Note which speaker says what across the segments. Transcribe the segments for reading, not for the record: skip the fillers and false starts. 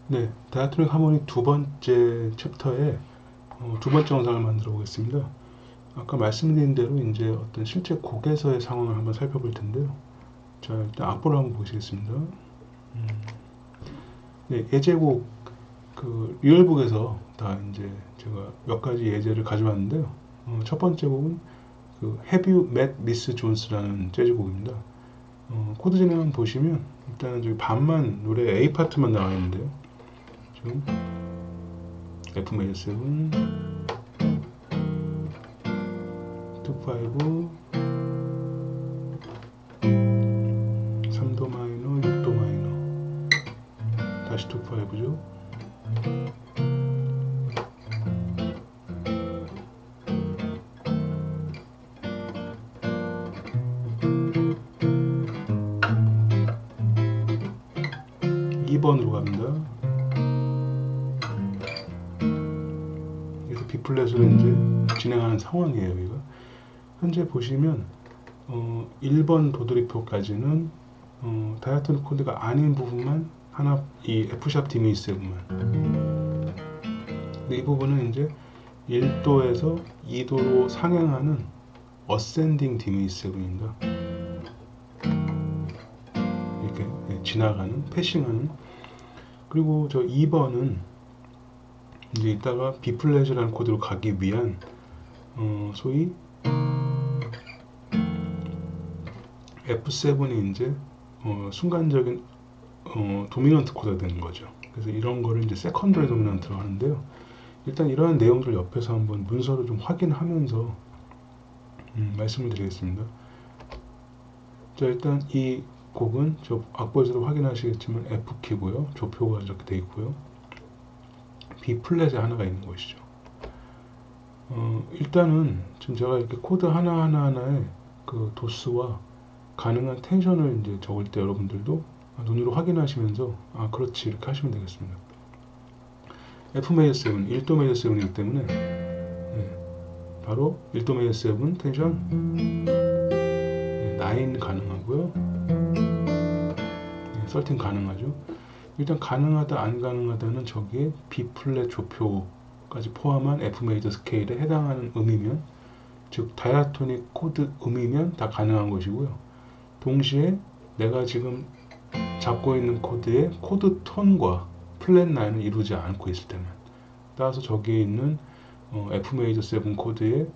Speaker 1: 네, 다이아토닉 하모니 두 번째 챕터에 두 번째 영상을 만들어 보겠습니다. 아까 말씀드린 대로 이제 어떤 실제 곡에서의 상황을 한번 살펴볼 텐데요. 자, 일단 악보를 한번 보시겠습니다. 네, 예제곡 그 리얼북에서 다 이제 제가 몇 가지 예제를 가져왔는데요. 첫 번째 곡은 그 Have You Met Miss Jones라는 재즈곡입니다. 코드 진행을 보시면 일단은 저기 반만 노래 A 파트만 나와 있는데요. 지금 F 메이저 7, 2, 5, 3도 마이너, 6도 마이너, 다시 2, 5죠. 이 번으로 갑니다. 그래서 B 플랫으로 이제 진행하는 상황이에요. 여기가 현재 보시면 1번 도드리표까지는 다이아토닉 코드가 아닌 부분만 하나 이 F샵 디미니스만. 이 부분은 이제 1도에서 2도로 상향하는 어센딩 디미니스입니다. 이렇게 지나가는 패싱하는. 그리고 저 2번은 이제 이따가 B 플랫이라는 코드로 가기 위한 소위 F7이 이제 순간적인 도미넌트 코드가 되는 거죠. 그래서 이런 거를 이제 세컨더리 도미넌트로 하는데요. 일단 이러한 내용들 옆에서 한번 문서를 좀 확인하면서 말씀을 드리겠습니다. 자, 일단 이 곡은 저 악보에서도 확인하시겠지만 F키고요. 조표가 이렇게 되어 있고요. B 플랫에 하나가 있는 것이죠. 일단은 지금 제가 이렇게 코드 하나하나에 그 도수와 가능한 텐션을 이제 적을 때 여러분들도 눈으로 확인하시면서 그렇지 이렇게 하시면 되겠습니다. F 메이저 7, 1도 메이저 7이기 때문에 바로 1도 메이저 7 텐션 9 가능하고요. 13 가능하죠. 일단 가능하다 안 가능하다는 저기에 B 플랫 조표까지 포함한 F 메이저 스케일에 해당하는 음이면, 즉 다이아토닉 코드 음이면 다 가능한 것이고요. 동시에 내가 지금 잡고 있는 코드의 코드 톤과 플랫 라인을 이루지 않고 있을 때만. 따라서 저기에 있는 F 메이저 7 코드에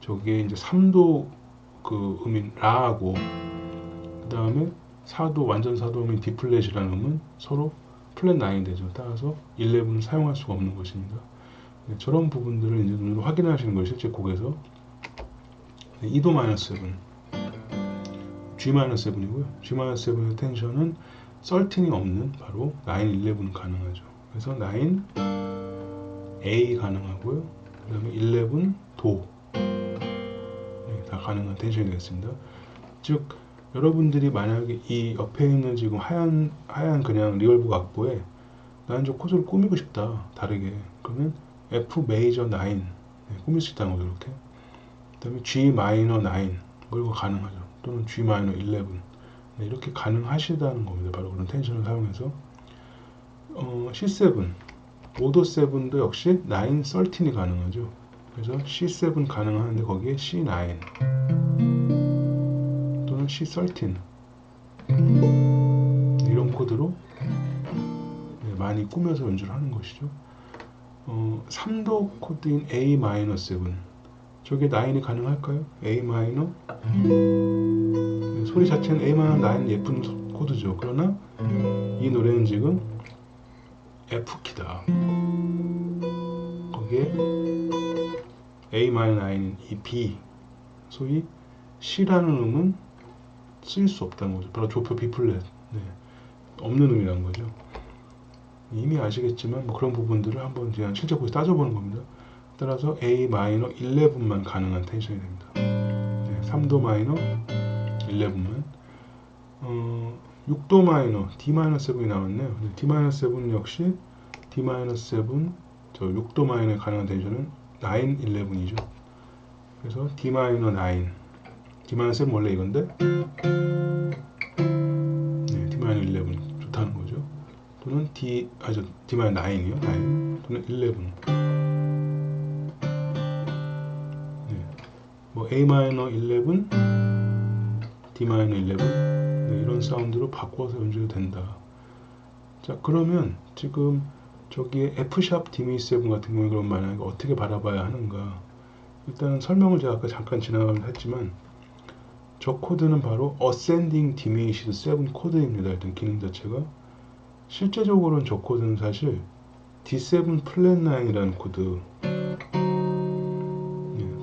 Speaker 1: 저기에 이제 3도 그 음인 라하고 그 다음에 4도 완전 4도 음인 D 플랫이라는 음은 서로 플랫 라인이 되죠. 따라서 11을 사용할 수가 없는 것입니다. 저런 부분들을 이제 눈으로 확인하시는 거예요. 실제 곡에서. 2도 마이너스 7, G-7이고요. G-7의 텐션은 13이 없는 바로 9, 11은 가능하죠. 그래서 9, A 가능하고요. 그 다음에 11, 도. 다 가능한 텐션이 되겠습니다. 즉, 여러분들이 만약에 이 옆에 있는 지금 하얀 그냥 리얼북 악보에 나는 저 코드를 꾸미고 싶다. 다르게. 그러면 F 메이저 9 꾸밀 수 있다는 거죠. 이렇게. 그 다음에 G 마이너 9 이거 가능하죠. 또는 G 마이너 11 이렇게 가능하시다는 겁니다. 바로 그런 텐션을 사용해서 C7 오도 7도 역시 9, 13이 가능하죠. 그래서 C7 가능한데 거기에 C9 또는 C13 이런 코드로 많이 꾸며서 연주를 하는 것이죠. 3도 코드인 A-7 저게 9이 가능할까요? A-, 소리 자체는 A-9 예쁜 코드죠. 그러나 이 노래는 지금 F키다. 거기에 A-9인 이 B, 소위 C라는 음은 쓸 수 없다는 거죠. 바로 조표 B 플랫. 없는 음이라는 거죠. 이미 아시겠지만 뭐 그런 부분들을 한번 그냥 실제 곡에서 따져보는 겁니다. 따라서 A-11만 가능한 텐션이 됩니다. 3도 마이너 11만 6도 마이너 D-7이 나왔네요. D-7 역시 D-7 저 6도 마이너에 가능한 텐션은 9, 11이죠. 그래서 D-9 D-7 원래 이건데 D-11 좋다는 거죠. 또는 D-9이요. 9 또는 11. 네. 뭐 A-11, D-11 네, 이런 사운드로 바꿔서 연주해도 된다. 자, 그러면 지금 저기에 F# D-7 같은 경우에 그럼 만약에 어떻게 바라봐야 하는가? 일단 설명을 제가 아까 잠깐 지나가면서 했지만 저 코드는 바로 Ascending Diminished 7 코드입니다. 일단 기능 자체가 실제적으로는 저 코드는 사실 D7 플랫 9이라는 코드. 네,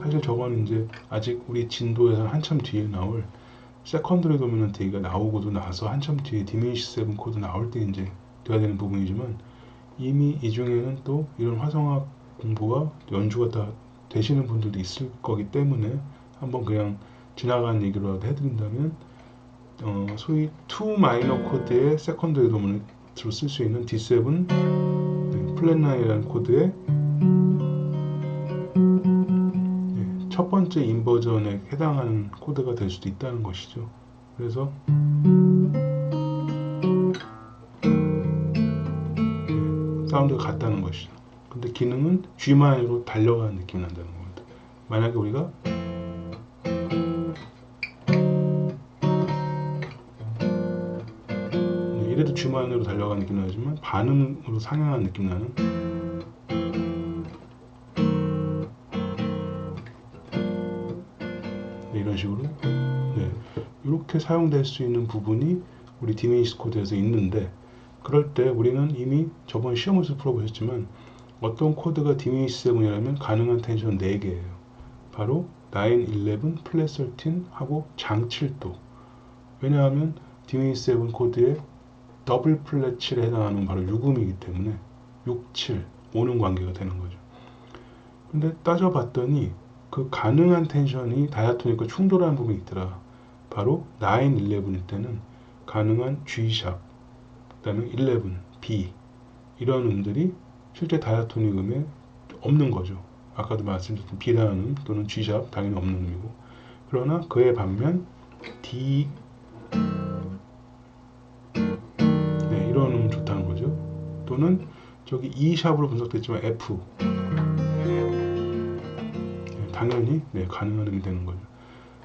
Speaker 1: 사실 저거는 이제 아직 우리 진도에서 한참 뒤에 나올 세컨더리 도미넌트가 나오고도 나서 한참 뒤에 Diminished 7 코드 나올 때 이제 돼야 되는 부분이지만 이미 이 중에는 또 이런 화성학 공부가 연주가 다 되시는 분들도 있을 거기 때문에 한번 그냥 지나가는 얘기로라도 해드린다면 소위 2 마이너 코드의 세컨더리 도미넌트로 쓸 수 있는 D7 플랫 9이라는 코드의 첫 번째 인버전에 해당하는 코드가 될 수도 있다는 것이죠. 그래서 사운드가 같다는 것이죠. 근데 기능은 G마이너로 달려가는 느낌이 난다는 겁니다. 만약에 우리가 이래도 G마이너로 달려가는 느낌이 나지만 반음으로 상향하는 느낌 나는 이런 식으로 이렇게 사용될 수 있는 부분이 우리 디미니시 코드에서 있는데 그럴 때 우리는 이미 저번 시험에서 풀어보셨지만 어떤 코드가 디미니시 7이라면 가능한 텐션 4개예요. 바로 9, 11, 플랫 13 하고 장 7도. 왜냐하면 디미니시 7 코드의 더블 플랫 7에 해당하는 바로 6음이기 때문에 6, 7, 5는 관계가 되는 거죠. 근데 따져봤더니 그 가능한 텐션이 다이아토닉과 충돌하는 부분이 있더라. 바로 9, 11일 때는 가능한 G#, 그 다음에 11, B 이런 음들이 실제 다이아토닉 음에 없는 거죠. 아까도 말씀드렸던 B라는 음 또는 G# 당연히 없는 음이고 그러나 그에 반면 D 이런 음은 좋다는 거죠. 또는 저기 E#으로 분석됐지만 F 당연히 가능한 음이 되는 거죠.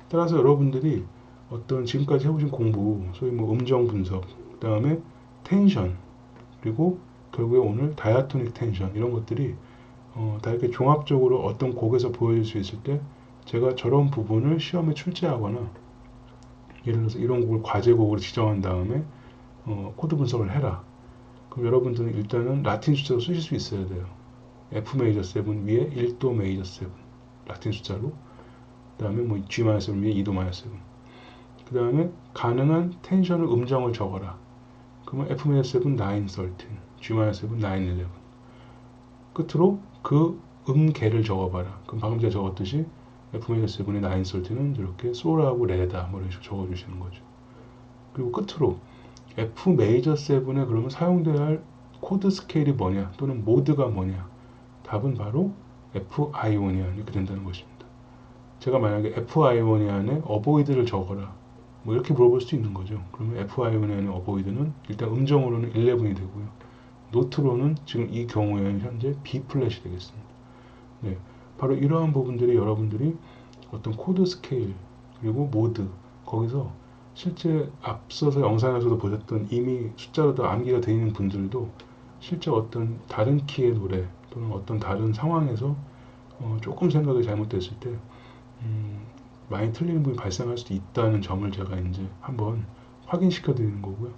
Speaker 1: 따라서 여러분들이 어떤 지금까지 해보신 공부, 소위 뭐 음정 분석, 그 다음에 텐션, 그리고 결국에 오늘 다이아토닉 텐션 이런 것들이 다 이렇게 종합적으로 어떤 곡에서 보여줄 수 있을 때 제가 저런 부분을 시험에 출제하거나 예를 들어서 이런 곡을 과제곡으로 지정한 다음에 코드 분석을 해라. 그럼 여러분들은 일단은 라틴 숫자로 쓰실 수 있어야 돼요. F 메이저 7 위에 1도 메이저 7 라틴 숫자로 그 다음에 뭐 G 마이너 7 위에 2도 마이너 7 그 다음에 가능한 텐션을 음정을 적어라. 그러면 F 메이저 7 9, 13 G 마이너 7 9, 11 끝으로 그 음계를 적어봐라. 그럼 방금 제가 적었듯이 F 메이저 7의 9, 13은 이렇게 솔하고 레다 뭐 이런 식으로 적어주시는 거죠. 그리고 끝으로 F 메이저 7에 그러면 사용돼야 할 코드 스케일이 뭐냐 또는 모드가 뭐냐 답은 바로 F 아이오니안 이렇게 된다는 것입니다. 제가 만약에 F 아이오니안에 어보이드를 적어라 뭐 이렇게 물어볼 수 있는 거죠. 그러면 F 아이오니안의 어보이드는 일단 음정으로는 11이 되고요. 노트로는 지금 이 경우에는 현재 B 플랫이 되겠습니다. 바로 이러한 부분들이 여러분들이 어떤 코드 스케일 그리고 모드 거기서 실제 앞서서 영상에서도 보셨던 이미 숫자로 다 암기가 되어 있는 분들도 실제 어떤 다른 키의 노래 또는 어떤 다른 상황에서 조금 생각이 잘못됐을 때 많이 틀리는 부분이 발생할 수도 있다는 점을 제가 이제 한번 확인시켜 드리는 거고요.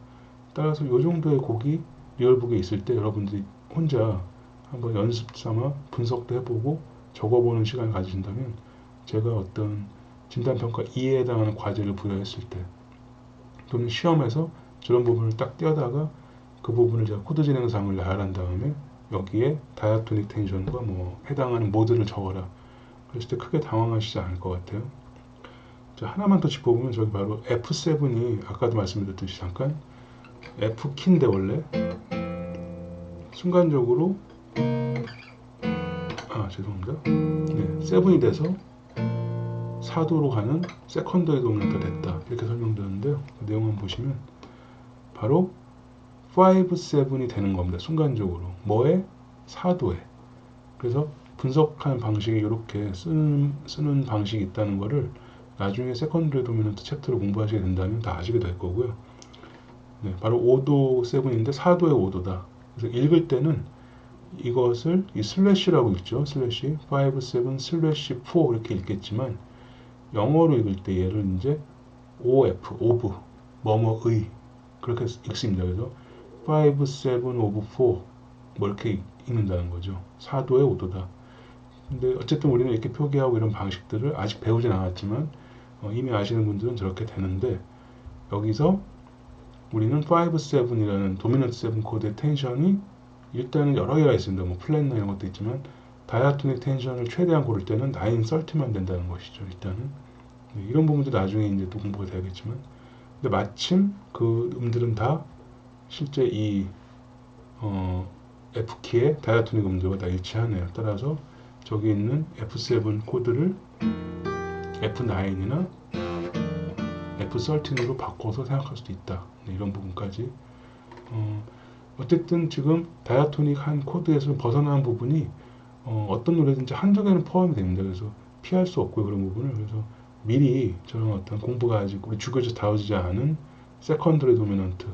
Speaker 1: 따라서 이 정도의 곡이 리얼북에 있을 때 여러분들이 혼자 한번 연습 삼아 분석도 해보고 적어보는 시간을 가지신다면 제가 어떤 진단평가 2에 해당하는 과제를 부여했을 때 또는 시험에서 저런 부분을 딱 떼어다가 그 부분을 제가 코드 진행사항을 나열한 다음에 여기에 다이아토닉 텐션과 뭐 해당하는 모드를 적어라. 그랬을 때 크게 당황하시지 않을 것 같아요. 자, 하나만 더 짚어보면 저기 바로 F7이 아까도 말씀드렸듯이 잠깐 F키인데 원래 순간적으로 죄송합니다. 7이 돼서 4도로 가는 세컨더리 도미넌트가 됐다. 이렇게 설명드렸는데요. 그 내용만 보시면 바로 5, 7이 되는 겁니다. 순간적으로. 뭐에? 4도에. 그래서 분석하는 방식이 이렇게 쓰는 방식이 있다는 거를 나중에 세컨드리 도미넌트 챕터를 공부하시게 된다면 다 아시게 될 거고요. 네, 바로 5도 7인데 4도의 5도다. 그래서 읽을 때는 이것을 이 슬래시라고 읽죠. 슬래시 5, 7, 슬래시 4 이렇게 읽겠지만 영어로 읽을 때 얘를 이제 OF, 오브, 뭐뭐의 그렇게 읽습니다. 그래서 5, 7, 오브 4 뭐 이렇게 읽는다는 거죠. 4도의 5도다. 근데 어쨌든 우리는 이렇게 표기하고 이런 방식들을 아직 배우진 않았지만 이미 아시는 분들은 저렇게 되는데 여기서 우리는 5, 7이라는 도미넌트 7 코드의 텐션이 일단은 여러 개가 있습니다. 뭐 플랫나 이런 것도 있지만 다이아토닉 텐션을 최대한 고를 때는 9, 30만 된다는 것이죠. 일단은 네, 이런 부분도 나중에 이제 또 공부가 되겠지만 근데 마침 그 음들은 다 실제 이 F키의 다이아토닉 음들과 다 일치하네요. 따라서 저기 있는 F7 코드를 F9이나 F13으로 바꿔서 생각할 수도 있다. 네, 이런 부분까지 어쨌든 지금 다이아토닉 한 코드에서 벗어난 부분이 어떤 노래든지 한두 개는 포함이 됩니다. 그래서 피할 수 없고요. 그런 부분을. 그래서 미리 저런 어떤 공부가 아직 우리 주교에서 다루지 않은 세컨드리 도미넌트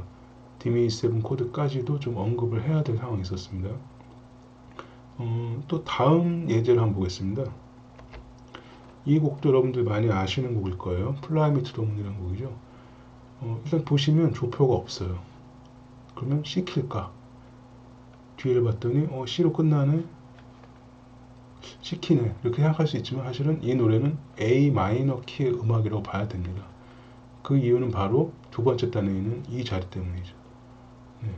Speaker 1: 디미7 코드까지도 좀 언급을 해야 될 상황이 있었습니다. 또 다음 예제를 한번 보겠습니다. 이 곡도 여러분들 많이 아시는 곡일 거예요. 플라이 미 투 더 문이라는 곡이죠. 일단 보시면 조표가 없어요. 그러면 C 킬까? 뒤를 봤더니 C로 끝나네? C 키네. 이렇게 생각할 수 있지만 사실은 이 노래는 A 마이너 키의 음악이라고 봐야 됩니다. 그 이유는 바로 두 번째 단에 있는 이 자리 때문이죠. 네.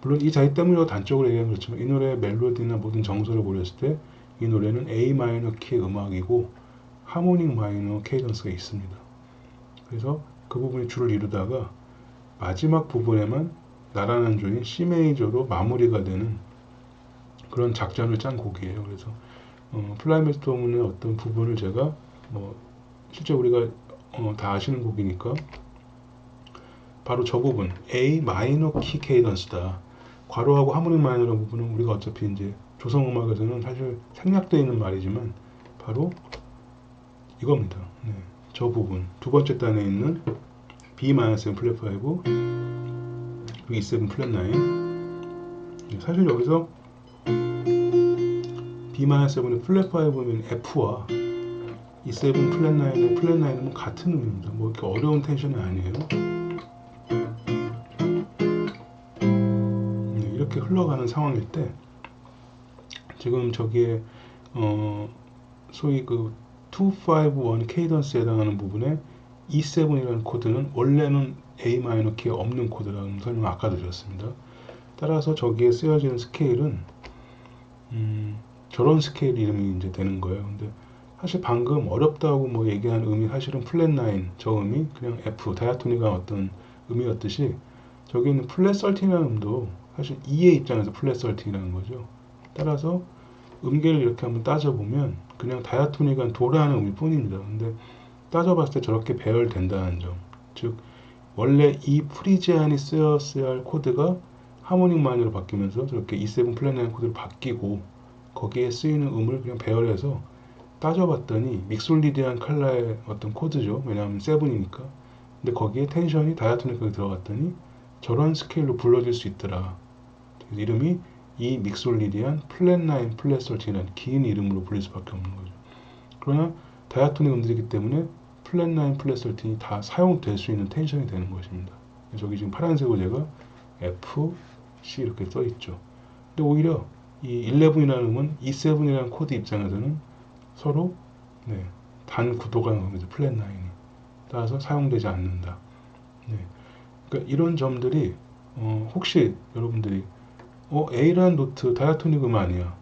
Speaker 1: 물론 이 자리 때문이라고 단적으로 얘기하면 그렇지만 이 노래의 멜로디나 모든 정서를 고렸을 때 이 노래는 A 마이너 키의 음악이고 하모닉 마이너 케이던스가 있습니다. 그래서 그 부분이 줄을 이루다가 마지막 부분에만 나란한 조인 C 메이저로 마무리가 되는 그런 작전을 짠 곡이에요. 그래서 플라이메트 도문의 어떤 부분을 제가 실제 우리가 다 아시는 곡이니까 바로 저 부분 A 마이너 키 케이던스다. 괄호하고 하모닉 마이너라는 부분은 우리가 어차피 이제 조성 음악에서는 사실 생략되어 있는 말이지만 바로 이겁니다. 네, 저 부분 두 번째 단에 있는 B-7 플랫 5 그리고 E7 플랫 9 사실 여기서 B-7의 플랫 5면 F와 E7 플랫 9의 플랫 9은 같은 음입니다. 뭐 이렇게 어려운 텐션이 아니에요. 이렇게 흘러가는 상황일 때 지금 저기에 소위 그 251 케이던스에 해당하는 부분에 E7이라는 코드는 원래는 A 마이너 키에 없는 코드라는 설명을 아까도 드렸습니다. 따라서 저기에 쓰여지는 스케일은 저런 스케일 이름이 이제 되는 거예요. 근데 사실 방금 어렵다고 뭐 얘기한 음이 사실은 플랫 9 저 음이 그냥 F 다이아토닉한 어떤 음이었듯이 저기 있는 플랫 13이라는 음도 사실 E의 입장에서 플랫 13이라는 거죠. 따라서 음계를 이렇게 한번 따져보면 그냥 다이아토닉한 도라는 음일 뿐입니다. 근데 따져봤을 때 저렇게 배열된다는 점, 즉 원래 이 프리제안이 쓰였어야 할 코드가 하모닉 마이너로 바뀌면서 저렇게 E7 플랫 9 코드로 바뀌고 거기에 쓰이는 음을 그냥 배열해서 따져봤더니 믹솔리디안 칼라의 어떤 코드죠. 왜냐하면 7이니까. 근데 거기에 텐션이 다이아토닉하게 들어갔더니 저런 스케일로 불러질 수 있더라. 그래서 이름이 이 믹솔리디안 플랫 9 플랫 13이라는 긴 이름으로 불릴 수밖에 없는 거죠. 그러나 다이아토닉 음들이기 때문에 플랫 9 플랫 13이 다 사용될 수 있는 텐션이 되는 것입니다. 저기 지금 파란색으로 제가 F, C 이렇게 써 있죠. 근데 오히려 이 11이라는 음은 E7이라는 코드 입장에서는 서로 단 구도가 나옵니다 플랫 9이. 따라서 사용되지 않는다. 네. 그러니까 이런 점들이 혹시 여러분들이 A라는 노트 다이아토닉 음 아니야?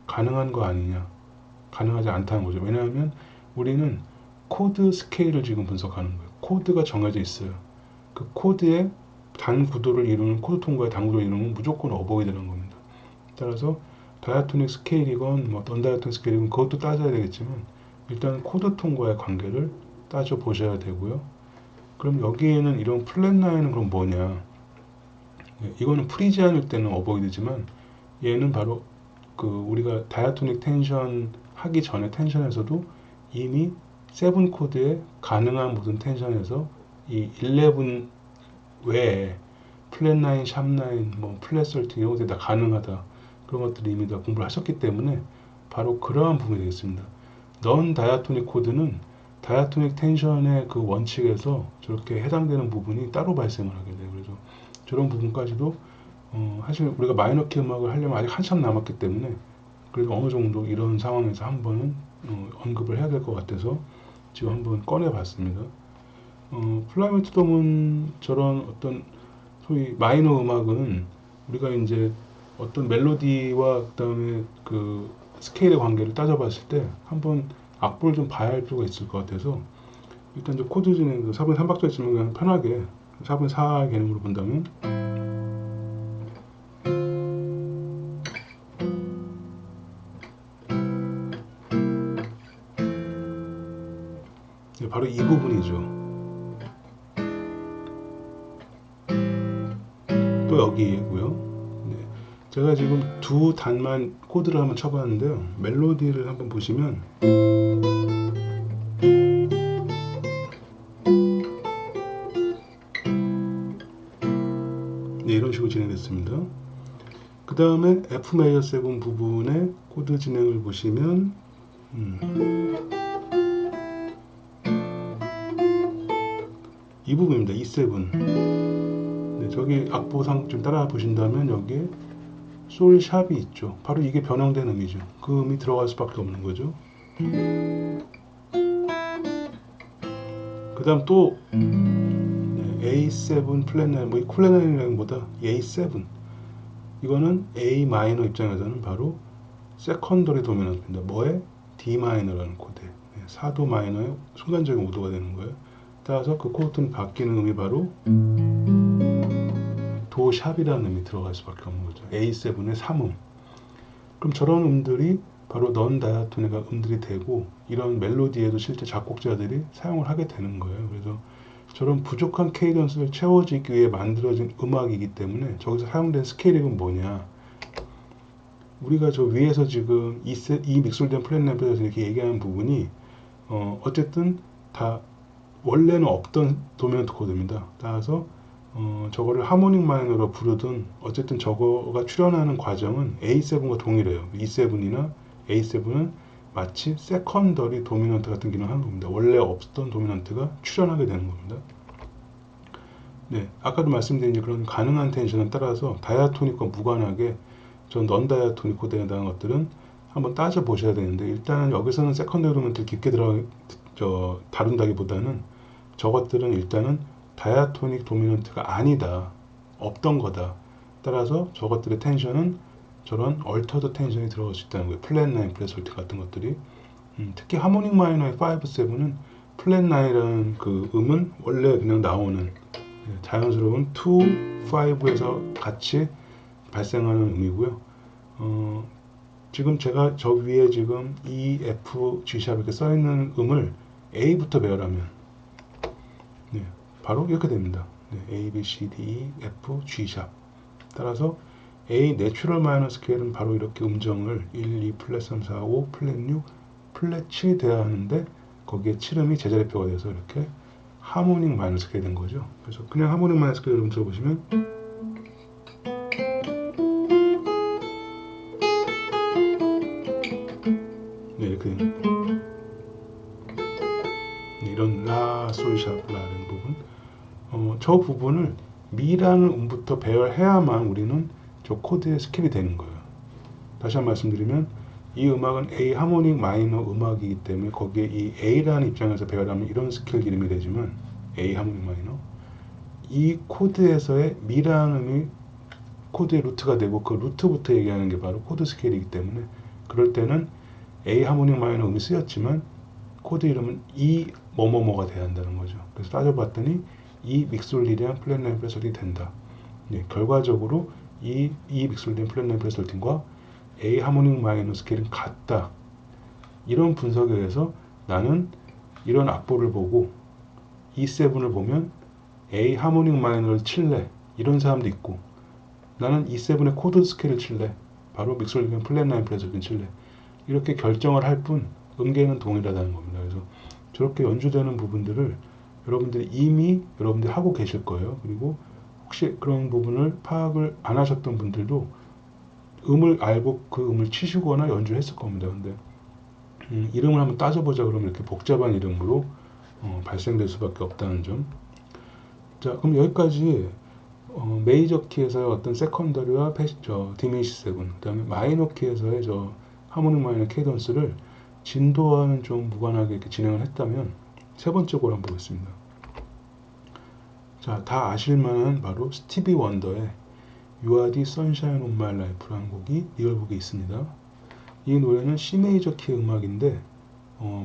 Speaker 1: 가능한 거 아니냐? 가능하지 않다는 거죠. 왜냐하면 우리는 코드 스케일을 지금 분석하는 거예요. 코드가 정해져 있어요. 그 코드의 단 구도를 이루는 코드 통과의 단 구도를 이루는 무조건 어보이드라는 겁니다. 따라서 다이아토닉 스케일이건 뭐 넌다이아토닉 스케일이건 그것도 따져야 되겠지만 일단 코드 통과의 관계를 따져 보셔야 되고요. 그럼 여기에는 이런 플랫 9은 그럼 뭐냐? 이거는 프리지안일 때는 어보이드지만 얘는 바로 그 우리가 다이아토닉 텐션 하기 전에 텐션에서도 이미 7 코드에 가능한 모든 텐션에서 이 11 외에 플랫 9, 샵 9, 뭐 플랫 13 이런 것들이 다 가능하다. 그런 것들이 이미 다 공부를 하셨기 때문에 바로 그러한 부분이 되겠습니다. 넌 다이아토닉 코드는 다이아토닉 텐션의 그 원칙에서 저렇게 해당되는 부분이 따로 발생을 하게 돼요. 그래서 저런 부분까지도 사실 우리가 마이너 키 음악을 하려면 아직 한참 남았기 때문에 그래도 어느 정도 이런 상황에서 한 번은 언급을 해야 될 것 같아서 지금 한번 꺼내봤습니다. 플라이메트 돔은 저런 어떤 소위 마이너 음악은 우리가 이제 어떤 멜로디와 그다음에 그 스케일의 관계를 따져봤을 때 한번 악보를 좀 봐야 할 필요가 있을 것 같아서 일단 이제 코드 진행 4분 3박자 있으면 그냥 편하게 4분 4 개념으로 본다면 바로 이 부분이죠. 또 여기고요. 네. 제가 지금 두 단만 코드를 한번 쳐봤는데요. 멜로디를 한번 보시면 네, 이런 식으로 진행됐습니다. 그 다음에 F 메이저 7 부분의 코드 진행을 보시면 이 부분입니다. E7. 네, 저기 악보상 좀 따라 보신다면 여기에 솔 샵이 있죠. 바로 이게 변형된 음이죠. 그 음이 들어갈 수밖에 없는 거죠. 그 다음 또 A7 플랫 9, 뭐 플랫 9이라기보다 A7 이거는 A 마이너 입장에서는 바로 세컨더리 도미넌트입니다. 뭐에? D 마이너라는 코드에 4도 마이너의 순간적인 5도가 되는 거예요. 따라서 그 코드는 바뀌는 음이 바로 도 샵이라는 음이 들어갈 수밖에 없는 거죠. A7의 3음. 그럼 저런 음들이 바로 넌 다이아토닉 음들이 되고 이런 멜로디에도 실제 작곡자들이 사용을 하게 되는 거예요. 그래서 저런 부족한 케이던스를 채워지기 위해 만들어진 음악이기 때문에 저기서 사용된 스케일링은 뭐냐? 우리가 저 위에서 지금 이 믹솔된 플랫램프에서 이렇게 얘기하는 부분이 어쨌든 다 원래는 없던 도미넌트 코드입니다. 따라서 저거를 하모닉 마이너로 부르든 어쨌든 저거가 출현하는 과정은 A7과 동일해요. E7이나 A7은 마치 세컨더리 도미넌트 같은 기능을 하는 겁니다. 원래 없었던 도미넌트가 출현하게 되는 겁니다. 네, 아까도 말씀드린 그런 가능한 텐션에 따라서 다이아토닉과 무관하게 전 넌 다이아토닉 코드에 대한 것들은 한번 따져 보셔야 되는데 일단은 여기서는 세컨더리 도미넌트를 깊게 다룬다기보다는 저것들은 일단은 다이아토닉 도미넌트가 아니다. 없던 거다. 따라서 저것들의 텐션은 저런 얼터드 텐션이 들어갈 수 있다는 거예요. 플랫 9, 플랫 13 같은 것들이. 특히 하모닉 마이너의 5, 7은 플랫 9이라는 그 음은 원래 그냥 나오는 자연스러운 2, 5에서 같이 발생하는 음이고요. 지금 제가 저 위에 지금 E, F, G 샵 이렇게 써 있는 음을 A부터 배열하면 바로 이렇게 됩니다. A, B, C, D, E, F, G 샵. 따라서 A 내추럴 마이너 스케일은 바로 이렇게 음정을 1, 2, 플랫 3, 4, 5, 플랫 6, 플랫 7이 돼야 하는데 거기에 7음이 제자리표가 돼서 이렇게 하모닉 마이너 스케일이 된 거죠. 그래서 그냥 하모닉 마이너 스케일 좀 들어보시면 네, 이렇게 이런 라, 솔, 샵, 라는 부분 저 부분을 미라는 음부터 배열해야만 우리는 저 코드의 스킬이 되는 거예요. 다시 한번 말씀드리면 이 음악은 A 하모닉 마이너 음악이기 때문에 거기에 이 A라는 입장에서 배열하면 이런 스킬 이름이 되지만 A 하모닉 마이너 이 코드에서의 미라는 음이 코드의 루트가 되고 그 루트부터 얘기하는 게 바로 코드 스케일이기 때문에 그럴 때는 A 하모닉 마이너 음이 쓰였지만 코드 이름은 E 뭐뭐뭐가 돼야 한다는 거죠. 그래서 따져봤더니 이 믹솔리디안 플랫 9 플랫 13이 된다. 결과적으로 이 믹솔리디안 플랫 9 플랫 13과 A 하모닉 마이너 스케일은 같다. 이런 분석에 의해서 나는 이런 악보를 보고 E7을 보면 A 하모닉 마이너를 칠래 이런 사람도 있고 나는 E7의 코드 스케일을 칠래. 바로 믹솔 플랫9 플랫7 칠래. 이렇게 결정을 할 뿐 음계는 동일하다는 겁니다. 그래서 저렇게 연주되는 부분들을 여러분들이 이미 여러분들이 하고 계실 거예요. 그리고 혹시 그런 부분을 파악을 안 하셨던 분들도 음을 알고 그 음을 치시거나 연주했을 겁니다. 근데 이름을 한번 따져보자 그러면 이렇게 복잡한 이름으로 발생될 수밖에 없다는 점. 자, 그럼 여기까지 메이저 키에서의 어떤 세컨더리와 디미니시 세븐, 그다음에 마이너 키에서의 저 하모닉 마이너 케이던스를 진도와는 좀 무관하게 이렇게 진행을 했다면 세 번째 곡을 한번 보겠습니다. 자, 다 아실만한 바로 스티비 원더의 You Are the Sunshine of My Life라는 곡이 리얼북에 있습니다. 이 노래는 C 메이저 키의 음악인데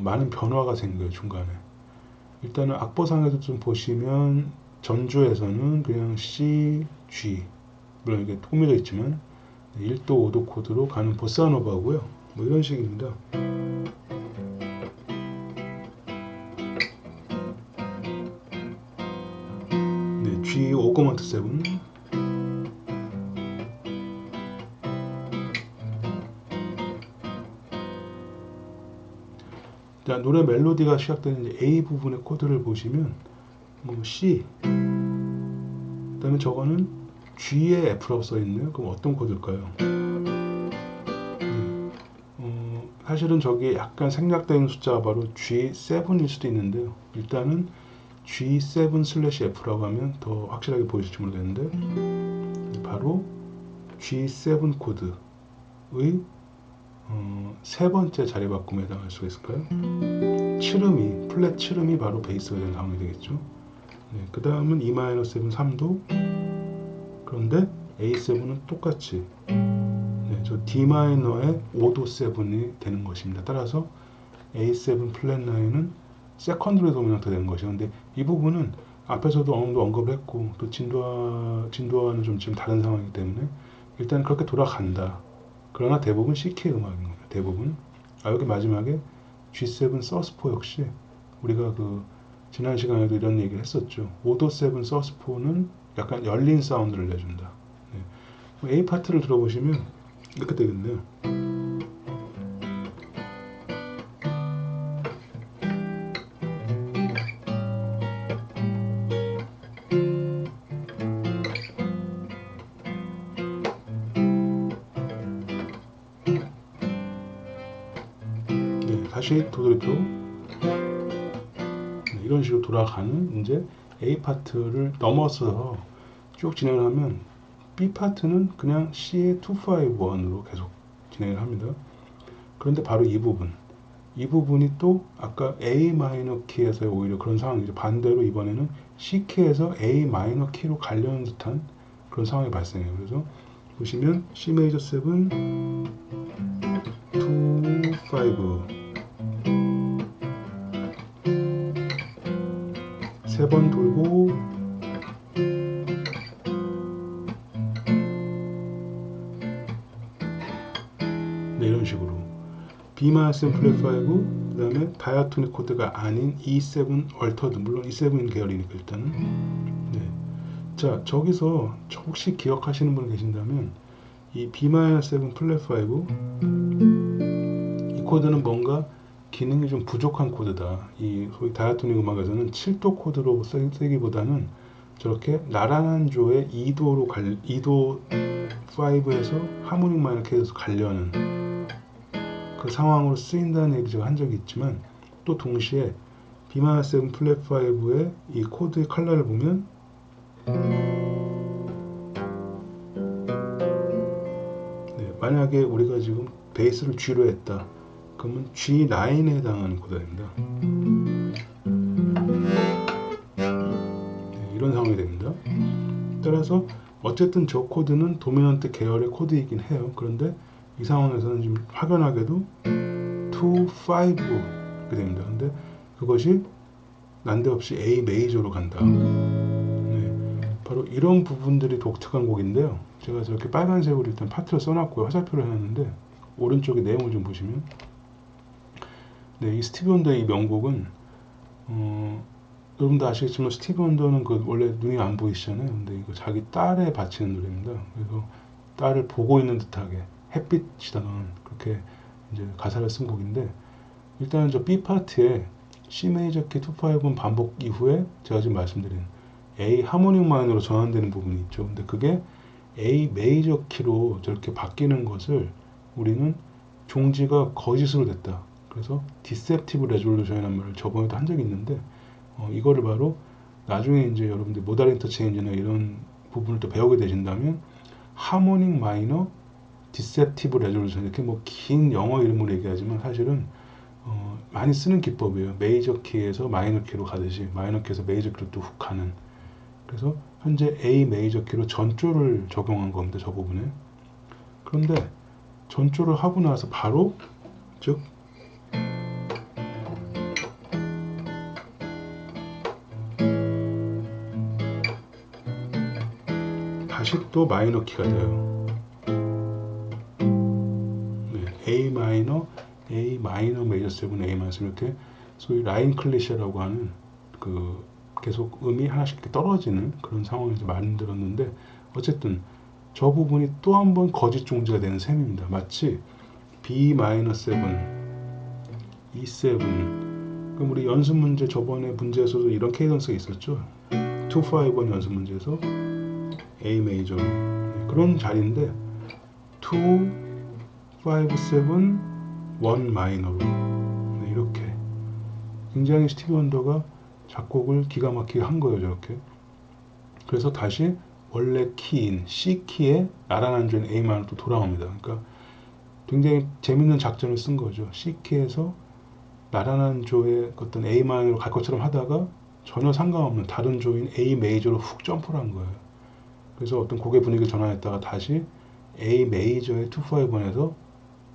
Speaker 1: 많은 변화가 생겨요, 중간에. 일단은 악보상에도 좀 보시면 전주에서는 그냥 C, G, 물론 이게 꾸며져 있지만 1도, 5도 코드로 가는 보사노바고요. 뭐 이런 식입니다. 네, G 오거먼트 7. 자, 노래 멜로디가 시작되는 이제 A 부분의 코드를 보시면 뭐 C, 그 다음에 저거는 G에 F라고 써있네요. 그럼 어떤 코드일까요? 사실은 저게 약간 생략된 숫자가 바로 G7일 수도 있는데요. 일단은 G7/F라고 하면 더 확실하게 보이실지 모르겠는데 바로 G7 코드의 세 번째 자리 바꿈에 해당할 수가 있을까요? 칠음이, 플랫 칠음이 바로 베이스가 되는 상황이 되겠죠. 네, 그 다음은 E-7 3도. 그런데 A7은 똑같이 저 D 마이너의 5도 7이 되는 것입니다. 따라서 A7 플랫 9은 세컨드리 도미넌트 되는 것이죠. 근데 이 부분은 앞에서도 어느 정도 언급을 했고 또 진도와는 좀 지금 다른 상황이기 때문에 일단 그렇게 돌아간다. 그러나 대부분 CK 음악인 겁니다. 대부분. 여기 마지막에 G7 서스포 역시 우리가 그 지난 시간에도 이런 얘기를 했었죠. 5도 7 서스포는 약간 열린 사운드를 내준다. 네. A 파트를 들어보시면 이렇게 되겠네요. 네, 다시 도돌이표. 네, 이런 식으로 돌아가는 이제 A 파트를 넘어서 쭉 진행을 하면 B 파트는 그냥 C의 251으로 계속 진행을 합니다. 그런데 바로 이 부분이 또 아까 A 마이너 키에서의 오히려 그런 상황이죠. 반대로 이번에는 C 키에서 A 마이너 키로 가려는 듯한 그런 상황이 발생해요. 그래서 보시면 C 메이저 7, 2, 5 세 번 돌고 네, 이런 식으로 B-7 플랫 5, 그 다음에 다이아토닉 코드가 아닌 E7 얼터드, 물론 E7 계열이니까 일단은. 네. 자, 저기서 혹시 기억하시는 분 계신다면 이 B-7 플랫 5, 이 코드는 뭔가 기능이 좀 부족한 코드다. 이 소위 다이아토닉 음악에서는 7도 코드로 쓰기보다는 저렇게 나란한 조의 2도 5에서 하모닉 마이너 케이스에서 가려는 그 상황으로 쓰인다는 얘기 제가 한 적이 있지만 또 동시에 B-7 플랫 5의 이 코드의 컬러를 보면 네, 만약에 우리가 지금 베이스를 G로 했다. 그러면 G9에 해당하는 코드입니다. 네, 이런 상황이 됩니다. 따라서 어쨌든 저 코드는 도미넌트 계열의 코드이긴 해요. 그런데 이 상황에서는 지금 확연하게도 2, 5 이렇게 됩니다. 근데 그것이 난데없이 A 메이저로 간다. 네, 바로 이런 부분들이 독특한 곡인데요. 제가 저렇게 빨간색으로 일단 파트를 써놨고요. 화살표를 해놨는데 오른쪽에 내용을 좀 보시면 네, 이 스티비 원더의 이 명곡은 여러분도 아시겠지만 스티비 원더는 그 원래 눈이 안 보이시잖아요. 근데 이거 자기 딸에 바치는 노래입니다. 그래서 딸을 보고 있는 듯하게 햇빛이다는 그렇게 이제 가사를 쓴 곡인데, 일단은 저 B 파트에 C 메이저 키 2-5은 반복 이후에 제가 지금 말씀드린 A 하모닉 마이너로 전환되는 부분이 있죠. 근데 그게 A 메이저 키로 저렇게 바뀌는 것을 우리는 종지가 거짓으로 됐다. 그래서 디셉티브 레졸루션이라는 말을 저번에도 한 적이 있는데, 이거를 바로 나중에 이제 여러분들 모달 인터체인지나 이런 부분을 또 배우게 되신다면 하모닉 마이너 디셉티브 레졸루션, 이렇게 뭐 긴 영어 이름으로 얘기하지만 사실은 많이 쓰는 기법이에요. 메이저 키에서 마이너 키로 가듯이 마이너 키에서 메이저 키로 또 훅 가는. 그래서 현재 A 메이저 키로 전조를 적용한 겁니다. 저 부분에. 그런데 전조를 하고 나서 바로, 즉 다시 또 마이너 키가 돼요. 네, A 마이너, A 마이너 메이저 세븐, A 마이너 세븐, 이렇게 소위 라인 클리셰라고 하는 그 계속 음이 하나씩 이렇게 떨어지는 그런 상황에서 만들었는데, 어쨌든 저 부분이 또 한 번 거짓 종지가 되는 셈입니다. 마치 B 마이너 세븐, E7. 그럼 우리 연습 문제 저번에 문제에서도 이런 케이던스가 있었죠. 2-5번 연습 문제에서 A 메이저로, 네, 그런 자리인데 2, 5, 7, 1 마이너로, 네, 이렇게 굉장히 스티비 원더가 작곡을 기가 막히게 한 거예요. 저렇게. 그래서 다시 원래 키인 C 키에 나란한 줄 A 마이너로 또 돌아옵니다. 그러니까 굉장히 재밌는 작전을 쓴 거죠. C 키에서 나란한 조의 어떤 A 마이너로 갈 것처럼 하다가 전혀 상관없는 다른 조인 A 메이저로 훅 점프를 한 거예요. 그래서 어떤 곡의 분위기를 전환했다가 다시 A 메이저의 2-5번에서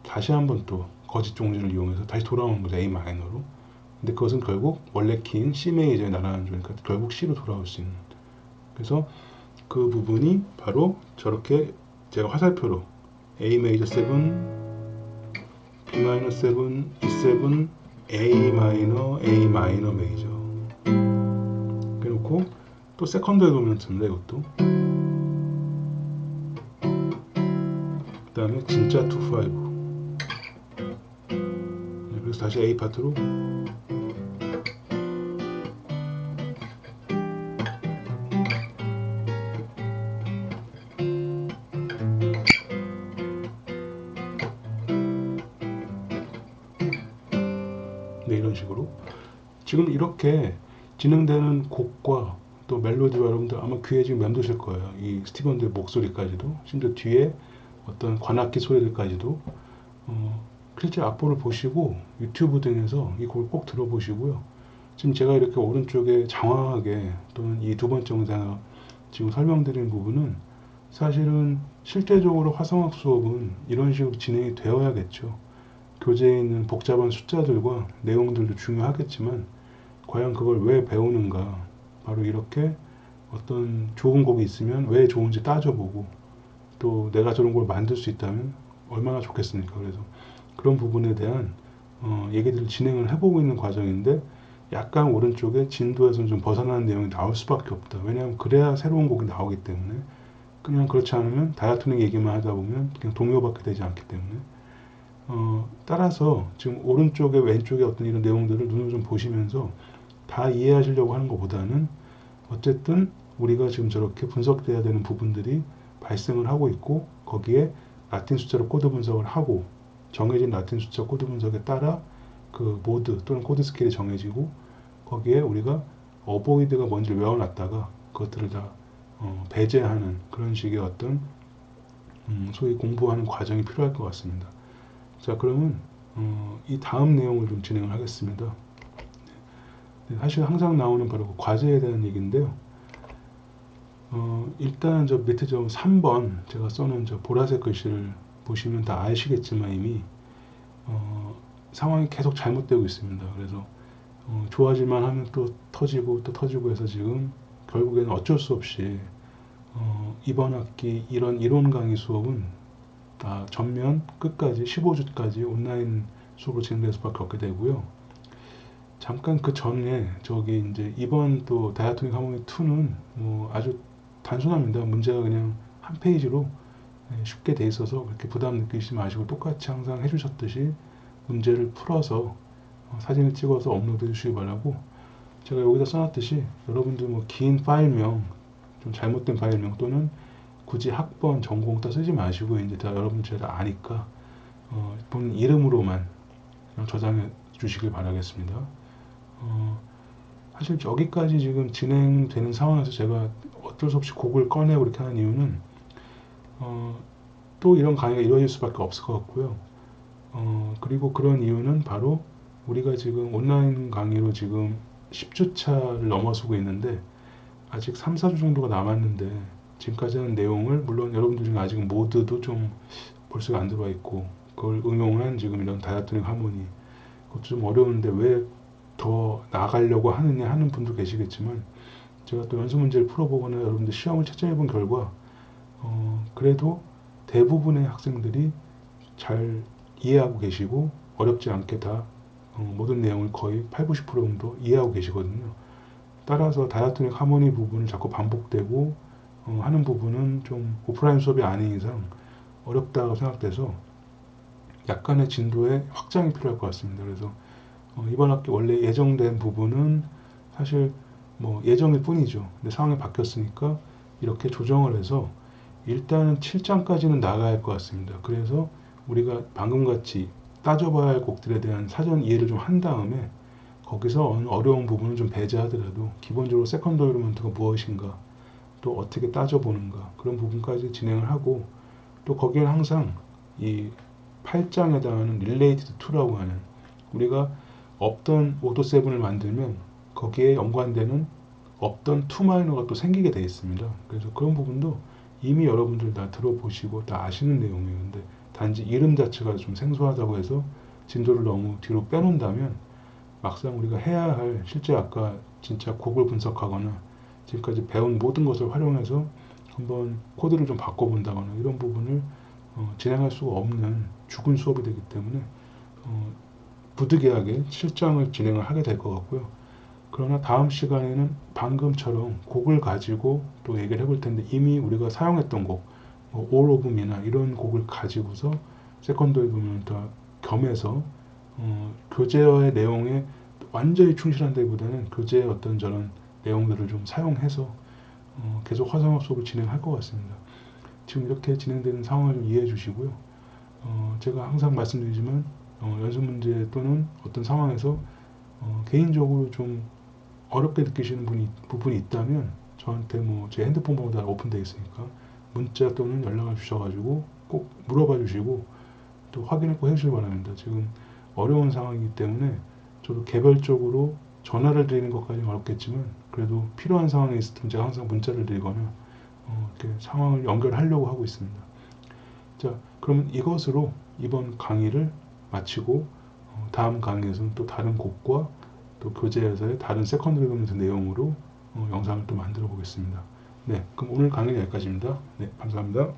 Speaker 1: 다시 한번 또 거짓 종지를 이용해서 다시 돌아오는 거죠. A 마이너로. 근데 그것은 결국 원래 키인 C 메이저에 나란한 조니까 결국 C로 돌아올 수 있는. 그래서 그 부분이 바로 저렇게 제가 화살표로 A 메이저 7, B 마이너 7, E7, A 마이너, A 마이너 메이저. 그래놓고 또 세컨드에 도미넌트입니다. 이것도. 그 다음에 진짜 2-5. 그래서 다시 A 파트로. 네, 이런 식으로. 지금 이렇게 진행되는 곡과 또 멜로디와 여러분들 아마 귀에 지금 맴도실 거예요. 이 스티비 원더의 목소리까지도, 심지어 뒤에 어떤 관악기 소리들까지도. 실제 악보를 보시고 유튜브 등에서 이 곡을 꼭 들어보시고요. 지금 제가 이렇게 오른쪽에 장황하게 또는 이 두 번째 영상 지금 설명드린 부분은 사실은 실제적으로 화성학 수업은 이런 식으로 진행이 되어야겠죠. 교재에 있는 복잡한 숫자들과 내용들도 중요하겠지만 과연 그걸 왜 배우는가, 바로 이렇게 어떤 좋은 곡이 있으면 왜 좋은지 따져보고 또 내가 저런 걸 만들 수 있다면 얼마나 좋겠습니까. 그래서 그런 부분에 대한 얘기들을 진행을 해보고 있는 과정인데, 약간 오른쪽에 진도에서는 좀 벗어나는 내용이 나올 수밖에 없다. 왜냐하면 그래야 새로운 곡이 나오기 때문에. 그냥 그렇지 않으면 다이아토닉 얘기만 하다 보면 그냥 동요밖에 되지 않기 때문에. 따라서 지금 오른쪽에 왼쪽에 어떤 이런 내용들을 눈으로 좀 보시면서 다 이해하시려고 하는 것보다는 어쨌든 우리가 지금 저렇게 분석돼야 되는 부분들이 발생을 하고 있고, 거기에 라틴 숫자로 코드 분석을 하고 정해진 라틴 숫자 코드 분석에 따라 그 모드 또는 코드 스케일이 정해지고, 거기에 우리가 어보이드가 뭔지 외워놨다가 그것들을 다 배제하는 그런 식의 어떤 소위 공부하는 과정이 필요할 것 같습니다. 자, 그러면 이 다음 내용을 좀 진행을 하겠습니다. 사실 항상 나오는 바로 그 과제에 대한 얘기인데요. 일단 저 밑에 좀 3번 제가 써놓은 저 보라색 글씨를 보시면 다 아시겠지만 이미 상황이 계속 잘못되고 있습니다. 그래서 좋아질만 하면 또 터지고 또 터지고 해서 지금 결국에는 어쩔 수 없이 이번 학기 이런 이론 강의 수업은 다 전면 끝까지 15주까지 온라인 수업으로 진행될 수밖에 없게 되고요. 잠깐 그 전에 저기 이제 이번 또 다이아토닉 하모니 2는 뭐 아주 단순합니다. 문제가 그냥 한 페이지로 쉽게 돼 있어서 그렇게 부담 느끼지 마시고 똑같이 항상 해주셨듯이 문제를 풀어서 사진을 찍어서 업로드 해주시기 바라고, 제가 여기다 써놨듯이 여러분들 뭐 긴 파일명, 좀 잘못된 파일명 또는 굳이 학번, 전공 따 쓰지 마시고 이제 다 여러분 제가 아니까 본인 이름으로만 저장해 주시길 바라겠습니다. 사실 여기까지 지금 진행되는 상황에서 제가 어쩔 수 없이 곡을 꺼내고 이렇게 하는 이유는 또 이런 강의가 이루어질 수밖에 없을 것 같고요. 그리고 그런 이유는 바로 우리가 지금 온라인 강의로 지금 10주차를 넘어서고 있는데 아직 3, 4주 정도가 남았는데 지금까지 한 내용을 물론 여러분들 중에 아직은 모드도 좀 벌써 안 들어와 있고 그걸 응용한 지금 이런 다이아토닉 하모니 그것도 좀 어려운데 왜 더 나아가려고 하느냐 하는 분도 계시겠지만, 제가 또 연습 문제를 풀어보거나 여러분들 시험을 채점해 본 결과 그래도 대부분의 학생들이 잘 이해하고 계시고 어렵지 않게 다 모든 내용을 거의 8, 90% 정도 이해하고 계시거든요. 따라서 다이아토닉 하모니 부분을 자꾸 반복되고 하는 부분은 좀 오프라인 수업이 아닌 이상 어렵다고 생각돼서 약간의 진도의 확장이 필요할 것 같습니다. 그래서 이번 학기 원래 예정된 부분은 사실 뭐 예정일 뿐이죠. 근데 상황이 바뀌었으니까 이렇게 조정을 해서 일단은 7장까지는 나가야 할 것 같습니다. 그래서 우리가 방금 같이 따져봐야 할 곡들에 대한 사전 이해를 좀 한 다음에 거기서 어려운 부분은 좀 배제하더라도 기본적으로 세컨더 에리먼트가 무엇인가, 또 어떻게 따져보는가, 그런 부분까지 진행을 하고, 또 거기에 항상 이 8장에 해당하는 related to라고 하는, 우리가 없던 오도 7을 만들면 거기에 연관되는 없던 2 마이너가 또 생기게 되어 있습니다. 그래서 그런 부분도 이미 여러분들 다 들어보시고 다 아시는 내용이에요. 근데 단지 이름 자체가 좀 생소하다고 해서 진도를 너무 뒤로 빼놓는다면 막상 우리가 해야 할, 실제 아까 진짜 곡을 분석하거나 지금까지 배운 모든 것을 활용해서 한번 코드를 좀 바꿔본다거나 이런 부분을 진행할 수가 없는 죽은 수업이 되기 때문에 부득이하게 실장을 진행을 하게 될 것 같고요. 그러나 다음 시간에는 방금처럼 곡을 가지고 또 얘기를 해볼 텐데, 이미 우리가 사용했던 곡, 뭐 All of Me나 이런 곡을 가지고서 세컨더리 부분을 더 겸해서 교재의 내용에 완전히 충실한다기보다는 교재의 어떤 저런 내용들을 좀 사용해서 계속 화상학 수업을 진행할 것 같습니다. 지금 이렇게 진행되는 상황을 좀 이해해 주시고요. 제가 항상 말씀드리지만 연습 문제 또는 어떤 상황에서 개인적으로 좀 어렵게 느끼시는 부분이 있다면 저한테 뭐 제 핸드폰 번호 다 오픈되어 있으니까 문자 또는 연락을 주셔가지고 꼭 물어봐 주시고 또 확인을 꼭 해주시기 바랍니다. 지금 어려운 상황이기 때문에 저도 개별적으로 전화를 드리는 것까지는 어렵겠지만 그래도 필요한 상황에 있을 때 제가 항상 문자를 드리거나 이렇게 상황을 연결하려고 하고 있습니다. 자, 그러면 이것으로 이번 강의를 마치고 다음 강의에서는 또 다른 곡과 또 교재에서의 다른 세컨드리 검사 내용으로 영상을 또 만들어 보겠습니다. 네, 그럼 오늘 강의는 여기까지입니다. 네, 감사합니다.